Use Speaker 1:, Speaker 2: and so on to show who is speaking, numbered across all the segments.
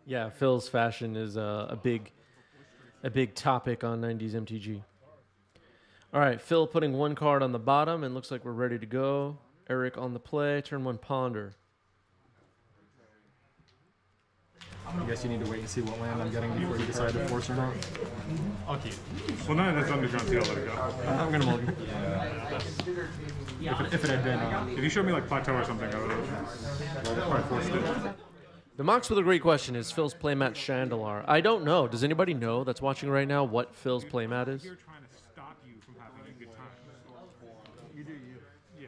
Speaker 1: Yeah, Phil's fashion is a big topic on 90s MTG. All right, Phil putting one card on the bottom, and looks like we're ready to go. Eric on the play, turn one Ponder.
Speaker 2: I guess you need to wait and see what land I'm getting before you decide to force or not.
Speaker 3: I'll keep. Well, none of that's underground, so I'll let it go.
Speaker 2: I'm gonna mulligan. If it had been,
Speaker 3: If you showed me like plateau or something, I would have probably forced it.
Speaker 1: The Mox with a great question is Phil's playmat Chandelar. I don't know. Does anybody know that's watching right now what Phil's playmat is?
Speaker 3: You're trying to stop you from having a good time. You do you. Yeah.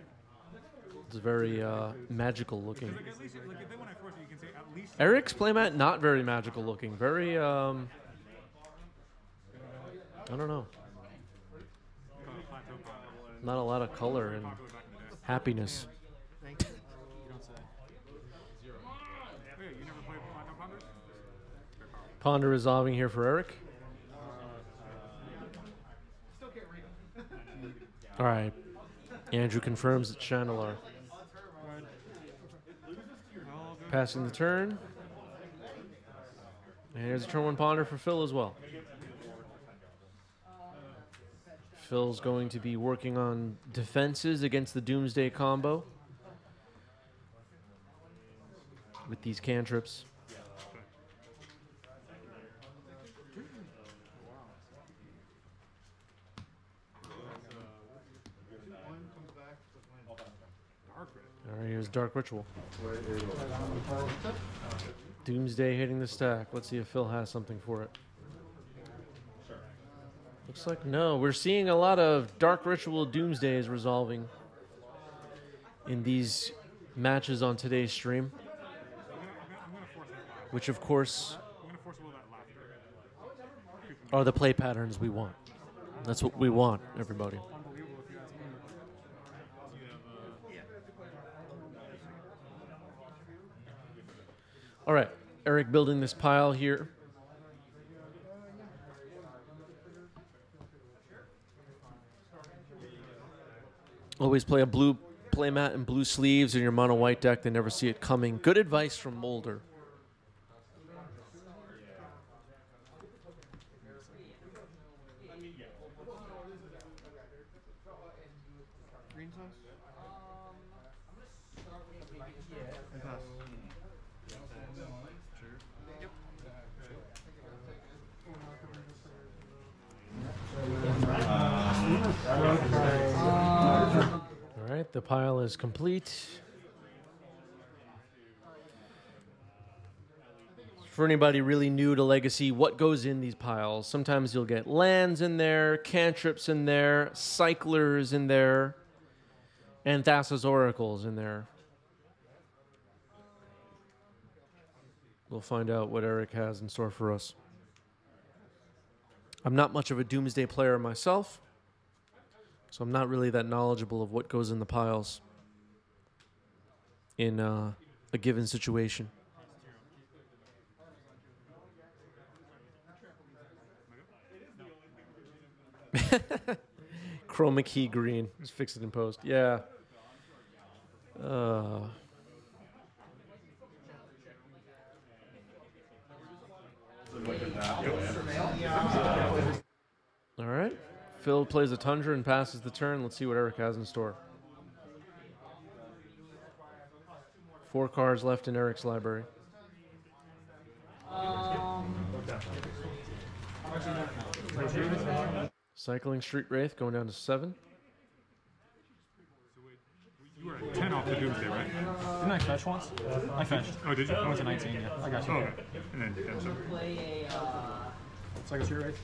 Speaker 1: It's very magical looking.
Speaker 3: Like at least, like then when I force it, you can say at least.
Speaker 1: Eric's playmat not very magical looking. Very I don't know. Not a lot of color and happiness. Ponder resolving here for Eric. All right. Andrew confirms it's Chandelar. Passing the turn. And here's a turn one Ponder for Phil as well. Phil's going to be working on defenses against the Doomsday combo with these cantrips. All right, here's Dark Ritual. Doomsday hitting the stack. Let's see if Phil has something for it. Looks like no. We're seeing a lot of Dark Ritual Doomsdays resolving in these matches on today's stream. Which, of course, are the play patterns we want. That's what we want, everybody. All right, Eric building this pile here. Always play a blue playmat and blue sleeves in your mono white deck. They never see it coming. Good advice from Mulder. All right, the pile is complete. For anybody really new to Legacy, what goes in these piles? Sometimes you'll get lands in there, cantrips in there, cyclers in there, and Thassa's Oracles in there. We'll find out what Eric has in store for us. I'm not much of a Doomsday player myself, so I'm not really that knowledgeable of what goes in the piles in a given situation. Chroma key green. Just fix it in post. Yeah. All right. Phil plays a Tundra and passes the turn. Let's see what Eric has in store. 4 cards left in Eric's library. Cycling Street Wraith going down to 7.
Speaker 3: You were at 10 off the Doomsday, right?
Speaker 2: Didn't I fetch once? I fetched.
Speaker 3: Oh, did you?
Speaker 2: I went to 19, yeah. I got you.
Speaker 3: Oh, okay. And then 10, so.
Speaker 2: Second street race.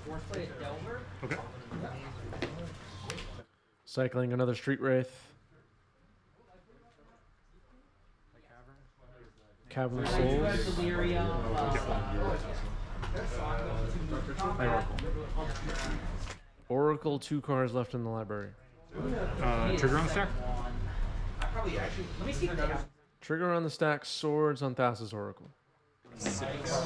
Speaker 3: Okay.
Speaker 1: Cycling another Street Wraith. Cavern Souls. Oracle, 2 cards left in the library.
Speaker 3: Trigger on the stack?
Speaker 1: Trigger on the stack, swords on Thassa's Oracle.
Speaker 2: 6. Pass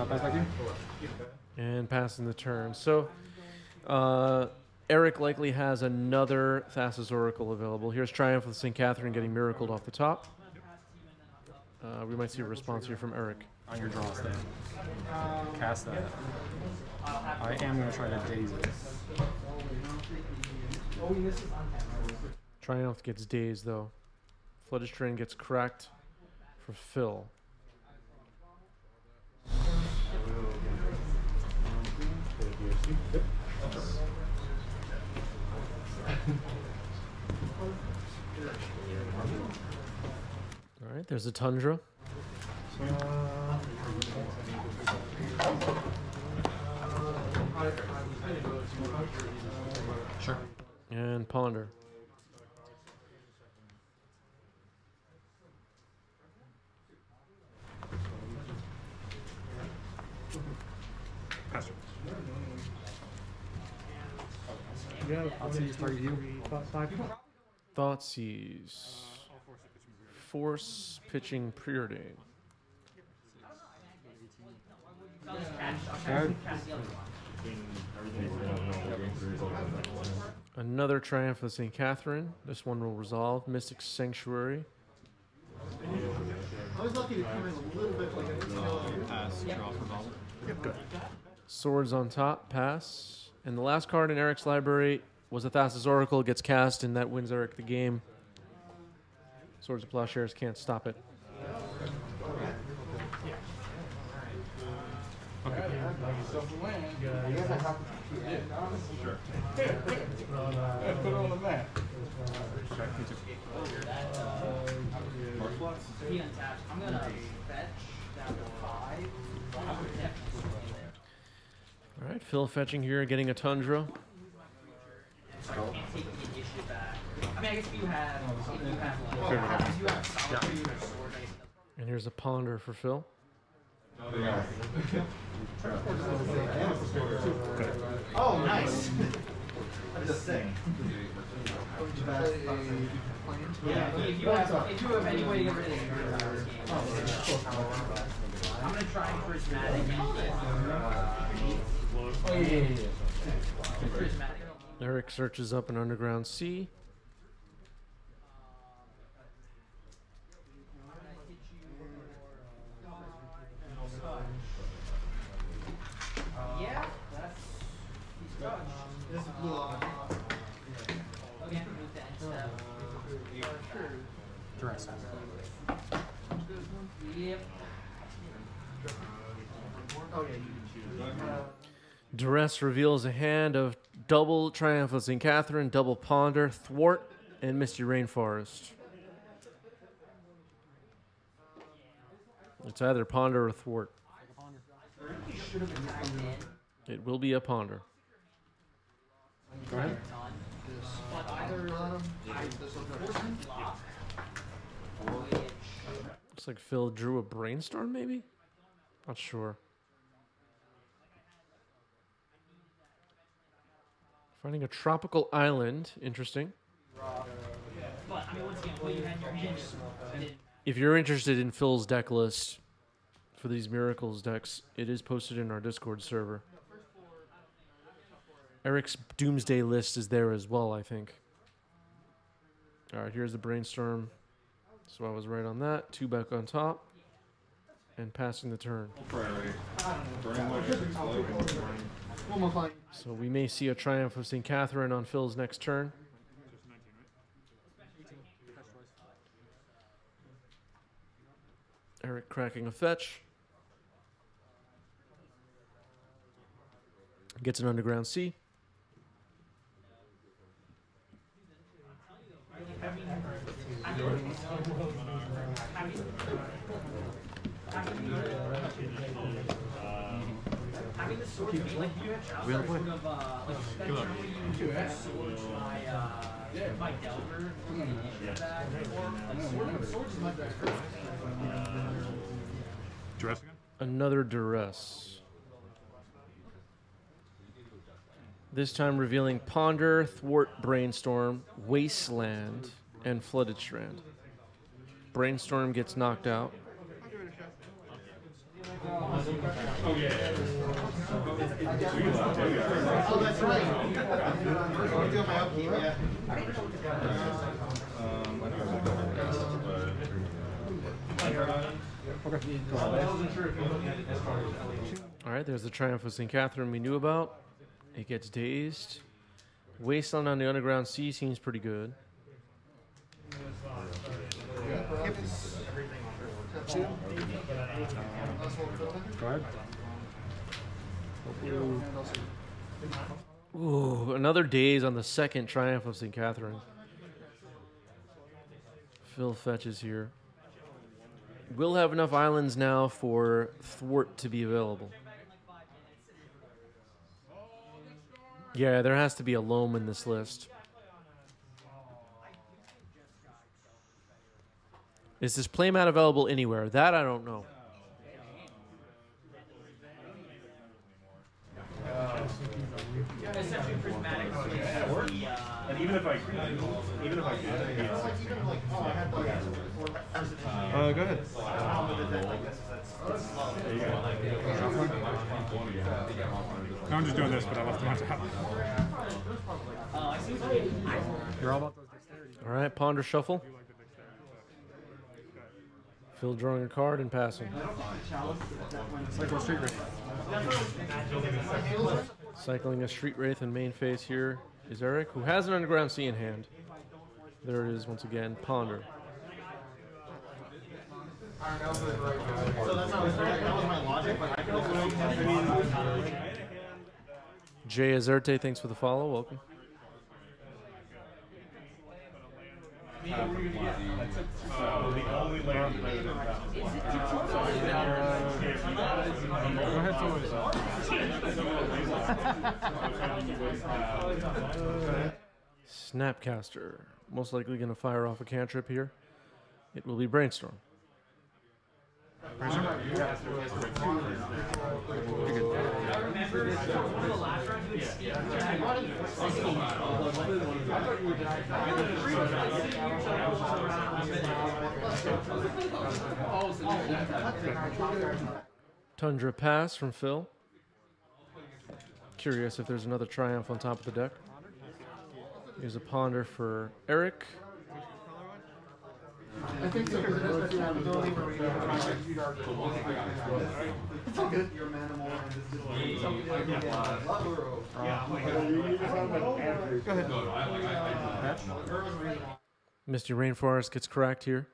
Speaker 2: back to you.
Speaker 1: And passing the turn. So, Eric likely has another Thassa's Oracle available. Here's Triumph with St. Katherine getting miracled off the top. We might see a response here from Eric.
Speaker 2: On your draw stand. Cast that. I am going to try to daze it.
Speaker 1: Triumph gets dazed though. Flooded Strain gets cracked for Phil. All right, there's a Tundra.
Speaker 2: Sure.
Speaker 1: And Ponder.
Speaker 2: Pass.
Speaker 3: Yeah,
Speaker 2: target you.
Speaker 1: Thoughtseize. Force pitching preordain. Another Triumph of St. Katherine. This one will resolve. Mystic Sanctuary.
Speaker 4: I was lucky to come in a little bit like
Speaker 2: Pass, draw for ball.
Speaker 4: Yep, good.
Speaker 1: Swords on top. Pass. And the last card in Eric's library was a Thassa's Oracle. Gets cast, and that wins Eric the game. Swords of Plowshares can't stop it.
Speaker 4: Sure. Put it on the map.
Speaker 5: I'm gonna fetch down to 5.
Speaker 1: All right, Phil fetching here, getting a Tundra.
Speaker 5: I can't take the initiative back. I mean, I guess if you have solid sword base.
Speaker 1: And here's a Ponder for Phil.
Speaker 4: Oh, nice. I'm just saying.
Speaker 5: Yeah, if you have any way to get rid of this game, I'm gonna try and prismatic and prismatic.
Speaker 1: Eric searches up an underground sea.
Speaker 5: Yeah, that's he's dodged.
Speaker 4: This is blue on.
Speaker 5: Okay, move that step.
Speaker 2: Dress.
Speaker 5: Yep.
Speaker 4: Oh, yeah, you can choose.
Speaker 1: Duress reveals a hand of double Triumph of St. Katherine, double Ponder, Thwart, and Misty Rainforest. It's either Ponder or Thwart. It will be a Ponder.
Speaker 4: Go ahead.
Speaker 5: But either
Speaker 1: Looks like Phil drew a Brainstorm, maybe? Not sure. Finding a tropical island. Interesting.
Speaker 5: but I mean, once again, what you had in your hand is
Speaker 1: If you're interested in Phil's deck list for these Miracles decks, it is posted in our Discord server. Eric's Doomsday list is there as well, I think. All right, here's the Brainstorm. So I was right on that. 2 back on top. And passing the turn.
Speaker 4: One more fine.
Speaker 1: So we may see a Triumph of St. Katherine on Phil's next turn. Eric cracking a fetch. Gets an underground sea.
Speaker 5: having the sword be like you have sort of my Delver
Speaker 3: Dress again?
Speaker 1: Another Duress. This time revealing Ponder, Thwart, Brainstorm, Wasteland, and Flooded Strand. Brainstorm gets knocked out.
Speaker 4: Oh, that's right. I'm doing my upkeep, yeah.
Speaker 1: All right, there's the Triumph of St. Catherine we knew about. It gets dazed. Wasteland on the Underground Sea seems pretty good.
Speaker 2: Go ahead.
Speaker 1: Ooh, another daze on the second Triumph of St. Catherine. Phil fetches here. We'll have enough islands now for Thwart to be available. Yeah, there has to be a loam in this list. Is this playmat available anywhere? That I don't know.
Speaker 5: Essentially prismatic.
Speaker 3: And even if I did, go ahead. No, I'm just doing this, but I left them on top.
Speaker 2: You're all about those dexterity.
Speaker 1: All right, ponder shuffle. Phil drawing a card and passing.
Speaker 2: Cycle Street Race.
Speaker 1: Cycling a Street Wraith in main phase here is Eric, who has an Underground Sea in hand. There it is once again, ponder.
Speaker 4: So that's how that was my logic, but I can also
Speaker 1: Jay Azerte, thanks for the follow. Welcome. Snapcaster. Most likely going to fire off a cantrip here. It will be Brainstorm. Tundra Pass from Phil. Curious if there's another Triumph on top of the deck. Here's a Ponder for Eric.
Speaker 4: I think so, because it is the ability where we it's all good. Your mana more and this is Go ahead.
Speaker 1: Misty Rainforest gets cracked here.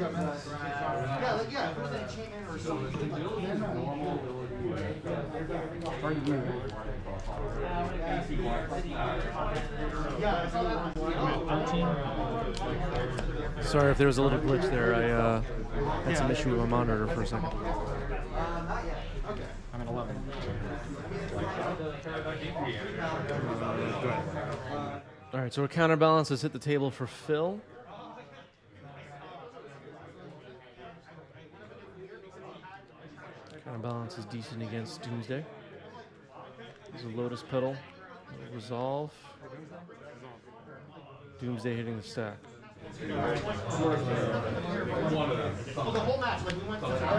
Speaker 4: Yeah, like, yeah, if it was an enchantment or something. Yeah, I saw that one.
Speaker 1: Sorry if there was a little glitch there. I had some issue with my monitor for a second.
Speaker 4: Not yet. Okay.
Speaker 2: I'm at 11.
Speaker 1: All right, so a counterbalance has hit the table for Phil. Counterbalance is decent against Doomsday. There's a Lotus Petal. Resolve. Doomsday hitting the stack.
Speaker 4: Well, the whole match, like we went like 9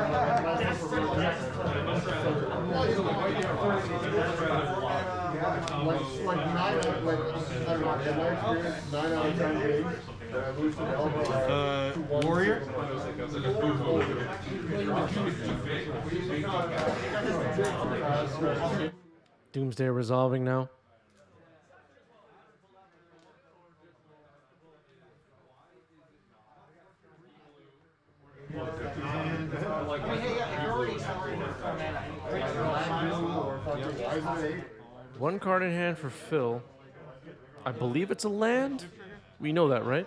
Speaker 4: out of like I don't know, in my experience, 9 out of 10 games that I lose to Delta.
Speaker 3: Warrior?
Speaker 1: Doomsday resolving now. One card in hand for Phil. I believe it's a land. We know that, right?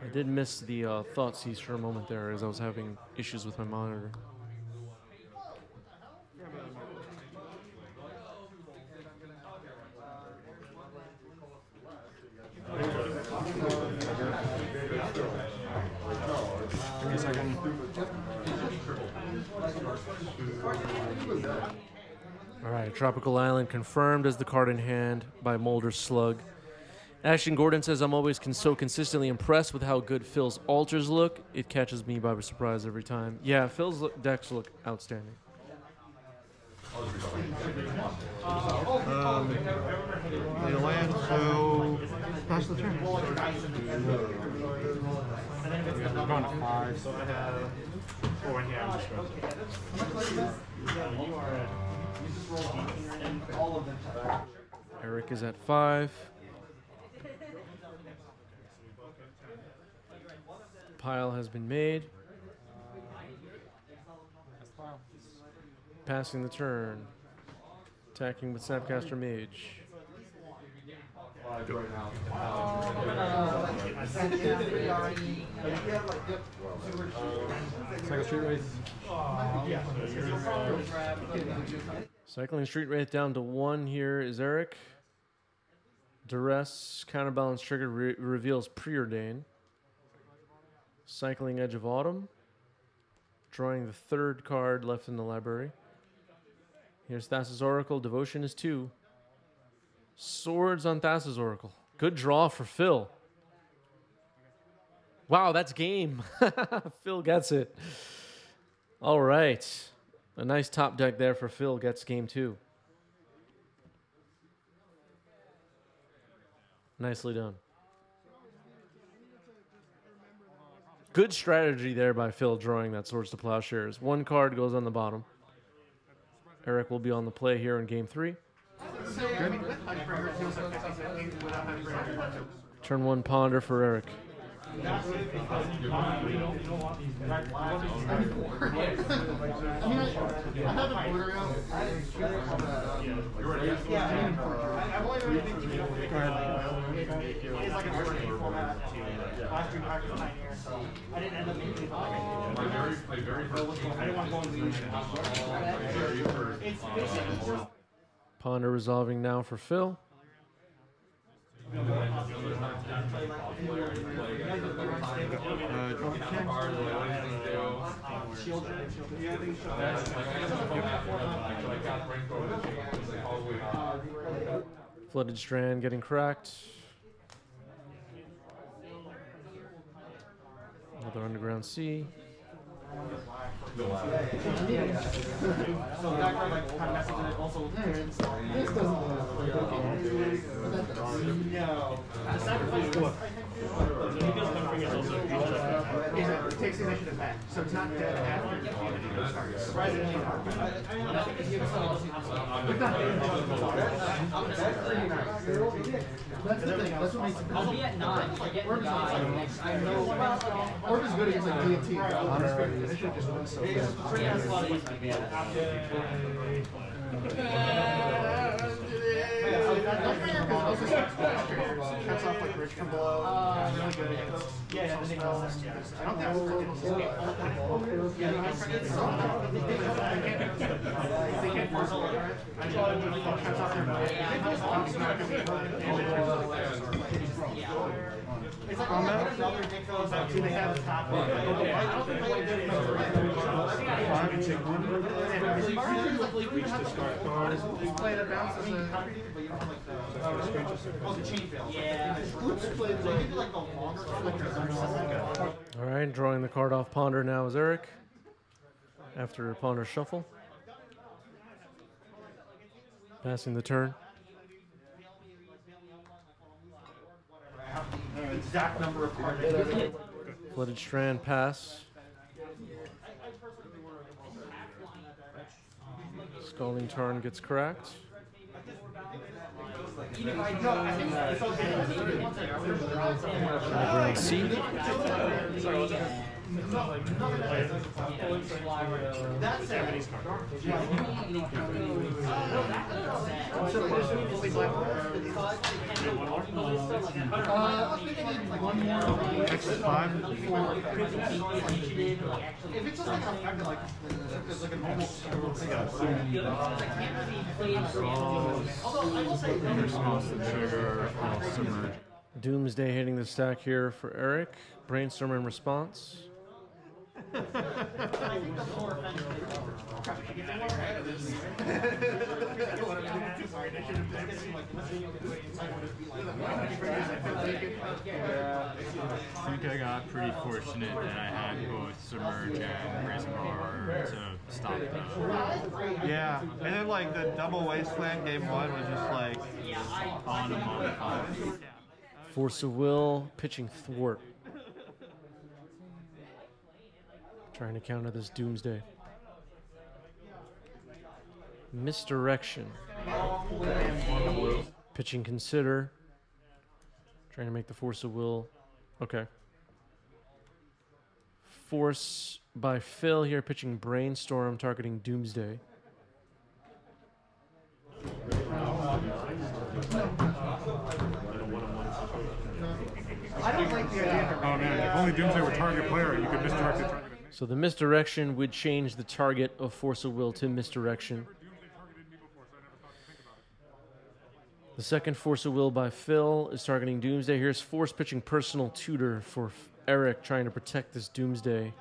Speaker 1: I did miss the Thoughtseize for a moment there as I was having issues with my monitor.
Speaker 2: second.
Speaker 1: All right, Tropical Island confirmed as the card in hand by Mulder's Slug. Ashton Gordon says, I'm always so consistently impressed with how good Phil's altars look. It catches me by surprise every time. Yeah, Phil's decks look outstanding.
Speaker 3: They land, so pass the turn.
Speaker 2: I'm going to 5. So I have 4 in here. I'm just going to.
Speaker 1: Eric is at 5. Pile has been made. Passing the turn. Attacking with Snapcaster Mage.
Speaker 2: Cycle Street Wraith.
Speaker 1: Cycling Street Wraith down to 1 here is Eric. Duress, counterbalance trigger reveals Preordain. Cycling Edge of Autumn. Drawing the 3rd card left in the library. Here's Thassa's Oracle. Devotion is 2. Swords on Thassa's Oracle. Good draw for Phil. Wow, that's game. Phil gets it. All right. A nice top deck there for Phil. Gets game 2. Nicely done. Good strategy there by Phil drawing that Swords to Plowshares. 1 card goes on the bottom. Eric will be on the play here in game 3. Turn 1 Ponder for Eric.
Speaker 4: I have an order out.
Speaker 5: I didn't end up making it.
Speaker 1: Ponder resolving now for Phil. Flooded Strand getting cracked. Another Underground Sea.
Speaker 5: So that card like kind of messes with it also.
Speaker 4: This doesn't
Speaker 5: No. The sacrifice it takes the initiative back. So it's not dead after the initiative starts. Surprisingly hard.
Speaker 4: That's the thing. That's what makes it
Speaker 5: I'll be at 9. I get the guy. I know.
Speaker 4: Orb is good against like DT.
Speaker 5: Pretty nice lot of these might be at.
Speaker 4: Cuts off like rich from below. Really good against.
Speaker 5: Yeah, the thing is, I don't think it's like another deck goes out. Do they have the top one? I don't think
Speaker 4: Play the bounces.
Speaker 1: All right, drawing the card off Ponder now is Eric. After Ponder shuffle. Passing the turn.
Speaker 5: Exact number of cards.
Speaker 1: Flooded Strand pass. Scalding Tarn gets cracked. Underground Sea.
Speaker 3: Exit 5.
Speaker 5: If it's just like an effect like it's like a normal
Speaker 3: Response to trigger. Submerge.
Speaker 1: Doomsday hitting the stack here for Eric. Brainstorm in response.
Speaker 6: I think I got pretty fortunate that I had both Submerge and Reservoir to stop the...
Speaker 7: Yeah, and then like the double Wasteland game 1 was just like
Speaker 6: on a modifier.
Speaker 1: Force of Will, pitching Thwart. Trying to counter this Doomsday. Misdirection. Pitching Consider. Trying to make the Force of Will. Okay. Force by Phil here, pitching Brainstorm, targeting Doomsday.
Speaker 3: I don't like the idea. Oh man, if only Doomsday would target player, you could misdirect the target.
Speaker 1: So the misdirection would change the target of Force of Will to misdirection. The second Force of Will by Phil is targeting Doomsday. Here's Force pitching Personal Tutor for Eric, trying to protect this Doomsday.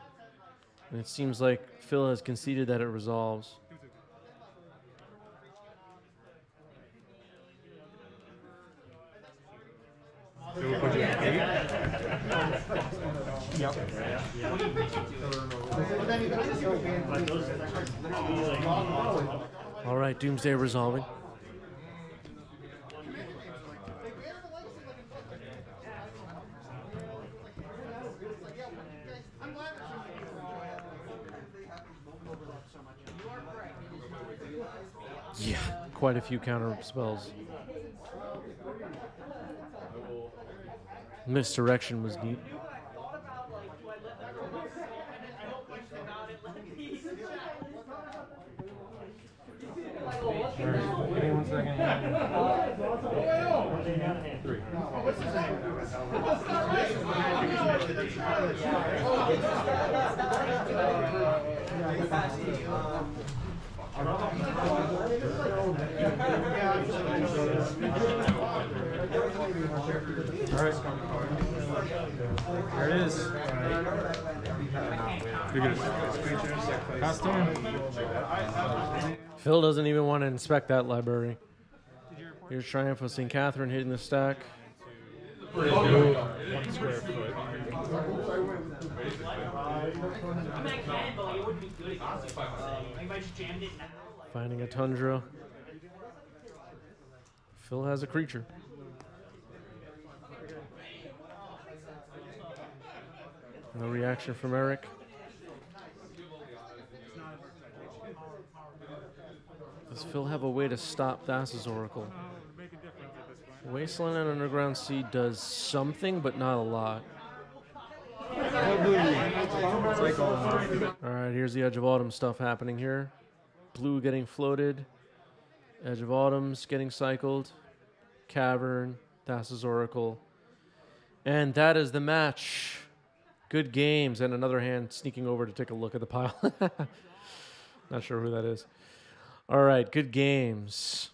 Speaker 1: And it seems like Phil has conceded that it resolves. All right, Doomsday resolving. Yeah, quite a few counter spells. Misdirection was neat.
Speaker 2: Give me 1 second. All right. There it is. Pass turn.
Speaker 1: Phil doesn't even want to inspect that library. Here's Triumph of St. Katherine hitting the stack.
Speaker 6: 1 square foot.
Speaker 1: Finding a Tundra. Phil has a creature. No reaction from Eric. Does Phil have a way to stop Thassa's Oracle? Wasteland and Underground Sea does something, but not a lot. Alright, here's the Edge of Autumn stuff happening here. Blue getting floated. Edge of Autumn's getting cycled. Cavern, Thassa's Oracle. And that is the match. Good games. And another hand sneaking over to take a look at the pile. Not sure who that is. All right, good games.